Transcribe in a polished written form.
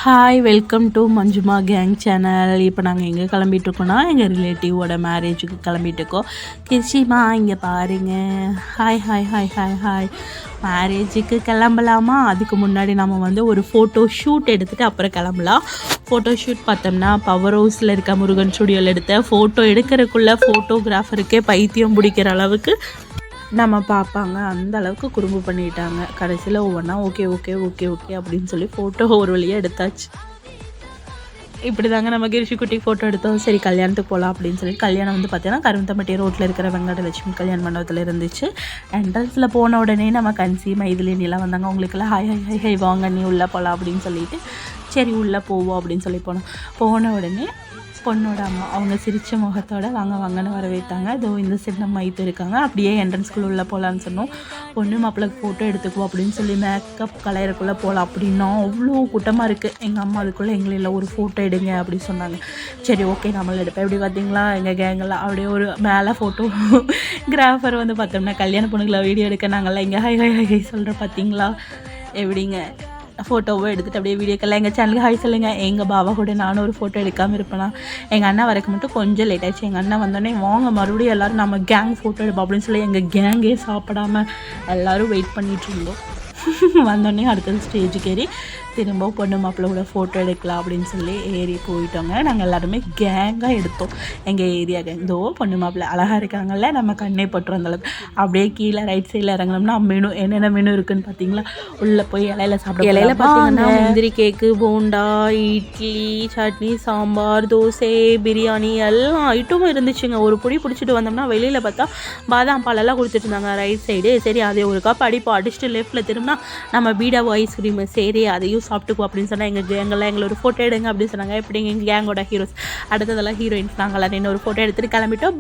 Hi welcome to Manjumma gang channel. இப்போ நாங்கள் எங்கே கிளம்பிட்டுருக்கோன்னா எங்கள் ரிலேட்டிவோட மேரேஜுக்கு கிளம்பிட்டுருக்கோம். கிருஷிமா இங்கே பாருங்கள். Hi hi hi hi hi. மேரேஜுக்கு கிளம்பலாமா? அதுக்கு முன்னாடி நம்ம ஒரு ஃபோட்டோ ஷூட் எடுத்துகிட்டு அப்புறம் கிளம்பலாம். ஃபோட்டோ ஷூட் பார்த்தோம்னா பவர் ஹவுஸில் இருக்க முருகன் ஸ்டுடியோவில் எடுத்த ஃபோட்டோ எடுக்கிறதுக்குள்ளே ஃபோட்டோகிராஃபருக்கே பைத்தியம் பிடிக்கிற அளவுக்கு நம்ம பார்ப்பாங்க. அந்த அளவுக்கு குறும்பு பண்ணிட்டாங்க. கடைசியில் ஒவ்வொன்றா ஓகே ஓகே ஓகே ஓகே அப்படின்னு சொல்லி ஃபோட்டோ ஒரு வழியாக எடுத்தாச்சு. இப்படி தாங்க நம்ம கிருஷி குட்டி ஃபோட்டோ எடுத்தோம். சரி கல்யாணத்துக்கு போகலாம் அப்படின்னு சொல்லி கல்யாணம் பார்த்தீங்கன்னா கருந்தம்பட்டி ரோட்டில் இருக்கிற வெங்கடலட்சுமி கல்யாண மண்டபத்தில் இருந்துச்சு. என்ட்ரன்ஸில் போன உடனே நம்ம கன்சி மைதிலினிலாம் வந்தாங்க. உங்களுக்கெல்லாம் ஹாய் ஹை ஹை ஹை வாங்க நீ உள்ளே போகலாம் அப்படின்னு சொல்லிட்டு சரி உள்ளே போவோம் அப்படின்னு சொல்லி போன உடனே பொண்ணோட அம்மா அவங்க சிரித்த முகத்தோடு வாங்க வாங்கன்னு வரவேற்றாங்க. இதோ இந்த சைடு நம்ம மைத்து இருக்காங்க. அப்படியே என்ட்ரன்ஸ்குள்ளே உள்ளே போகலான்னு சொன்னோம். பொண்ணு மாப்பிள்ளைக்கு ஃபோட்டோ எடுத்துக்குவோம் அப்படின்னு சொல்லி மேக்கப் கலையறக்குள்ளே போகலாம் அப்படின்னா அவ்வளோ கூட்டமாக இருக்குது. எங்கள் அம்மா அதுக்குள்ளே எங்களில் ஒரு ஃபோட்டோ எடுங்க அப்படின்னு சொன்னாங்க. சரி ஓகே நம்மளை எடுப்பேன். எப்படி பார்த்தீங்களா எங்கள் கேங்கெல்லாம் அப்படியே ஒரு மேலே ஃபோட்டோ கிராஃபர் பார்த்தோம்னா கல்யாண பொண்ணுங்களை வீடியோ எடுக்க நாங்கள்லாம் இங்கே ஹை ஹை ஹை சொல்கிற பார்த்தீங்களா எப்படிங்க ஃபோட்டோவோ எடுத்துகிட்டு அப்படியே வீடியோக்கெல்லாம் எங்கள் சேனலுக்கு ஹாய் சொல்லுங்கள். எங்கள் பாபா கூட நானும் ஒரு ஃபோட்டோ எடுக்காமல் இருப்பேனா. எங்கள் அண்ணா வரைக்கும் மட்டும் கொஞ்சம் லேட் ஆகிடுச்சு. எங்கள் அண்ணா வந்தோடனே வாங்க மறுபடியும் எல்லோரும் நம்ம கேங் ஃபோட்டோ எடுப்போம் அப்படின்னு சொல்லி எங்கள் கேங்கே சாப்பிடாமல் எல்லோரும் வெயிட் பண்ணிகிட்டு இருந்தோம். வந்தோடனே அடுத்தது ஸ்டேஜுக்கு ஏறி திரும்ப பொண்ணு மாப்பிள்ளை கூட ஃபோட்டோ எடுக்கலாம் அப்படின்னு சொல்லி ஏறி போயிட்டோங்க. நாங்கள் எல்லாருமே கேங்காக எடுத்தோம். எங்கள் ஏரியா கேங் இதோ பொண்ணு மாப்பிள்ளை அழகாக இருக்காங்கல்ல, நம்ம கண்ணே பட்டுரும் அந்தளவுக்கு. அப்படியே கீழே ரைட் சைடில் இறங்கினோம்னா மெனு என்னென்ன மெனு இருக்குதுன்னு பார்த்தீங்களா. உள்ளே போய் இலையில சாப்பிட இலையில பார்த்தீங்கன்னா முந்திரி கேக்கு, போண்டா, இட்லி, சட்னி, சாம்பார், தோசை, பிரியாணி எல்லாம் ஐட்டமும் இருந்துச்சுங்க. ஒரு பொடி பிடிச்சிட்டு வந்தோம்னா வெளியில் பார்த்தா பாதாம் பாலெல்லாம் கொடுத்துட்டு இருந்தாங்க ரைட் சைடு. சரி அதே ஒரு கப் அடிப்போம். அடிச்சுட்டு லெஃப்ட்டில் திரும்பினா நம்ம பீடாவோ ஐஸ்கிரீமு. சரி அதையும் சாப்பிட்டுக்குவோம் அப்படின்னு சொன்னால் எங்கள் கேங்கெல்லாம் எங்களை ஒரு ஃபோட்டோ எடுங்க அப்படின்னு சொன்னாங்க. எப்படி எங்கள் கேங்கோட ஹீரோஸ் அடுத்ததெல்லாம் ஹீரோயின்ஸ் நாங்களாம் ஒரு ஃபோட்டோ எடுத்துகிட்டு கிளம்பிட்டோம்.